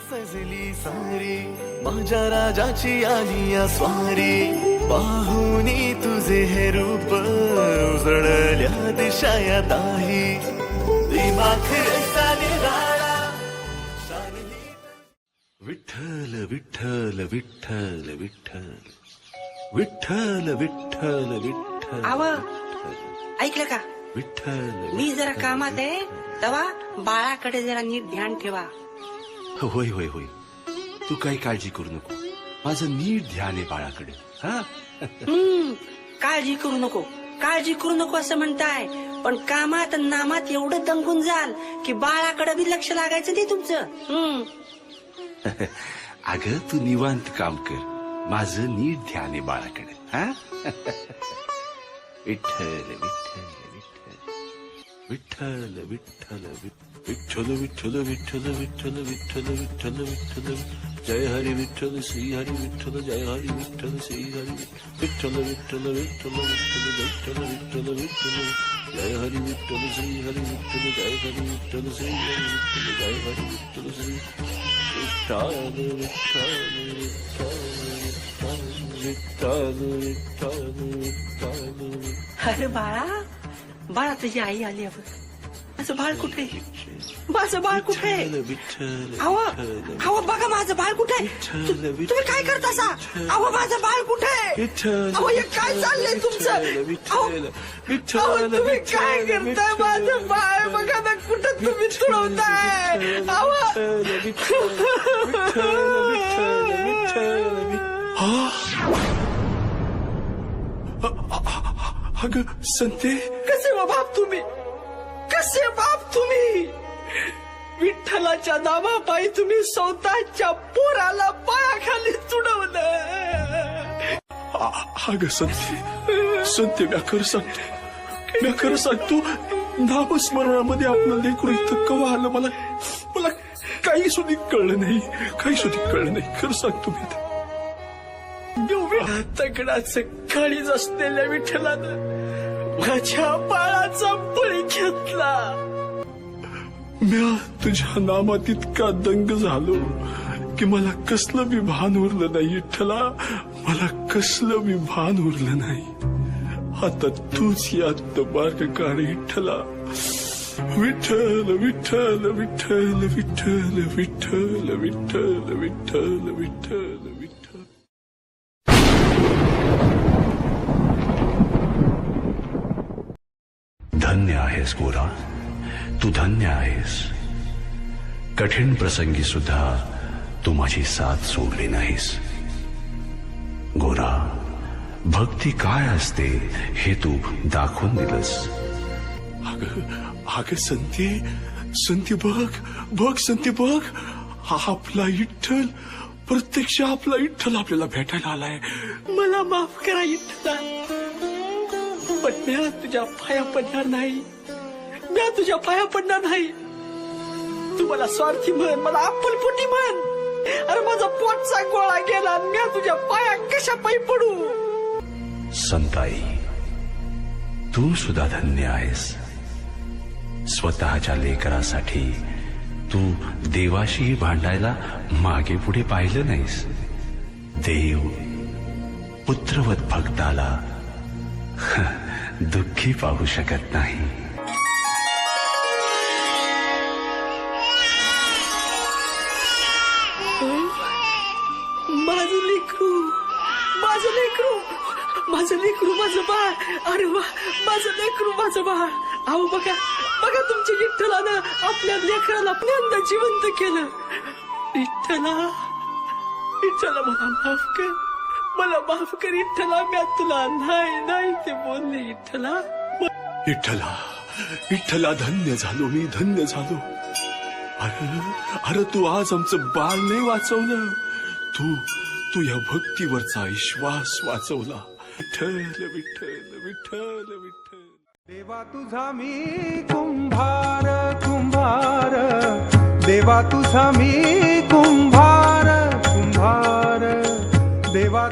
सजली सारी माझ्या राजाची आली या स्वारी पाहुनी तुझे हे रूप उजळल्या दिशा या दाही दिमाख ऐसा निराळा विठ्ठल विठ्ठल विठ्ठल विठ्ठल विठ्ठल विठ्ठल विठ्ठल आव ऐकलं का विठ्ठल मी जरा कामात आहे तेव्हा बाळाकडे जरा नीट ध्यान ठेवा. होय होय होय तू काही काळजी करू नको माझं नीट ध्यान आहे बाळाकडे. हा काळजी करू नको असं म्हणताय पण कामात नामात एवढं दंगून जाल की बाळाकडे बी लक्ष लागायचं नाही तुमचं. अगं तू निवांत काम कर माझं नीट ध्यान आहे बाळाकडे. हा विठ्ठल विठ्ठल विठ्ठल विठ्ठल विठ्ठल विठ्ठल विठ्ठल विठ्ठल विठ्ठल विठ्ठल जय हरी विठ्ठल श्री हरी विठ्ठल जय हरी विठ्ठल श्री हरी विठ्ठल विठ्ठल विठ्ठल विठ्ठल विठ्ठल विठ्ठल विठ्ठल जय हरी विठ्ठल श्री हरी विठ्ठल जय हरी विठ्ठल श्री हरी विठ्ठल जय हरी विठ्ठल श्री विठ्ठल विठ्ठल विठ्ठल विठ्ठल. अरे बाळा तुझी आई आली अब माझं बाळ कुठे माझं बाळ कुठे अहो बघा माझं बाळ कुठे तुम्ही काय करता अहो माझं बाळ कुठे अहो हे काय चाललंय तुमचं तुम्ही काय करताय माझं बाळ बघा ना कुठं तुम्ही तुळवताय अगं संते कसे बाप तुम्ही विठ्ठलाच्या नावापायी तुम्ही स्वतःच्या पोराला पायाखाली तुडवलं. अगं संते मी खरं सांगतो नामस्मरणामध्ये आपलं लेकरू इथं कवा आलं मला काही सुधी कळलं नाही खरं सांगतो मी तगडाचं काळीज असलेल्या विठ्ठलानं माझ्या बाळाचा बळी घेतला. म्या तुझ्या नामात इतका दंग झालो की मला कसलं बी भान उरलं नाही विठ्ठला मला कसलं बी भान उरलं नाही. आता तूच यात मार्ग काढ विठ्ठला. विठ्ठल विठ्ठल विठ्ठल विठ्ठल विठ्ठल विठ्ठल विठ्ठल विठ्ठल विठ्ठल. धन्य आहेस गोरा तू धन्य आहेस. कठीण प्रसंगी सुद्धा तू माझी साथ सोडली नाहीस. गोरा भक्ती काय असते हे तू दाखवून दिलंस. अगं संते बघ संते बघ आपला विठ्ठल प्रत्यक्ष आपला विठ्ठल आपल्याला भेटायला आलाय. मला माफ करा विठ्ठला पण मी तुझ्या पाया पडणार नाही. तू मला स्वार्थी म्हण मला अप्पलपोटी म्हण अरे माझा पोटचा गोळा गेला मी तुझ्या पाया कशा पायी पडू. संताई तू सुद्धा धन्य आहेस. स्वतःच्या लेकरासाठी तू देवाशी भांडायला मागे पुढे पाहिलं नाहीस. देव पुत्रवत भक्ताला दुःखी पाहू शकत नाही. माझं लेकरू माझं बाळ अरे वा माझं बाळ. अहो बघा तुमच्या विठ्ठलानं आपल्या लेकराला पुन्हा जिवंत केलं. विठ्ठला मला माफ कर विठ्ठला मी तुला नाही ते बोलले विठ्ठला धन्य झालो. अरे तू आज आमचं बाळ नाही वाचवलं तू या भक्तीवरचा विश्वास वाचवला. विठ्ठल विठ्ठल विठ्ठल विठ्ठल. देवा तुझा मी कुंभार देवा तुझा मी कुंभार देवा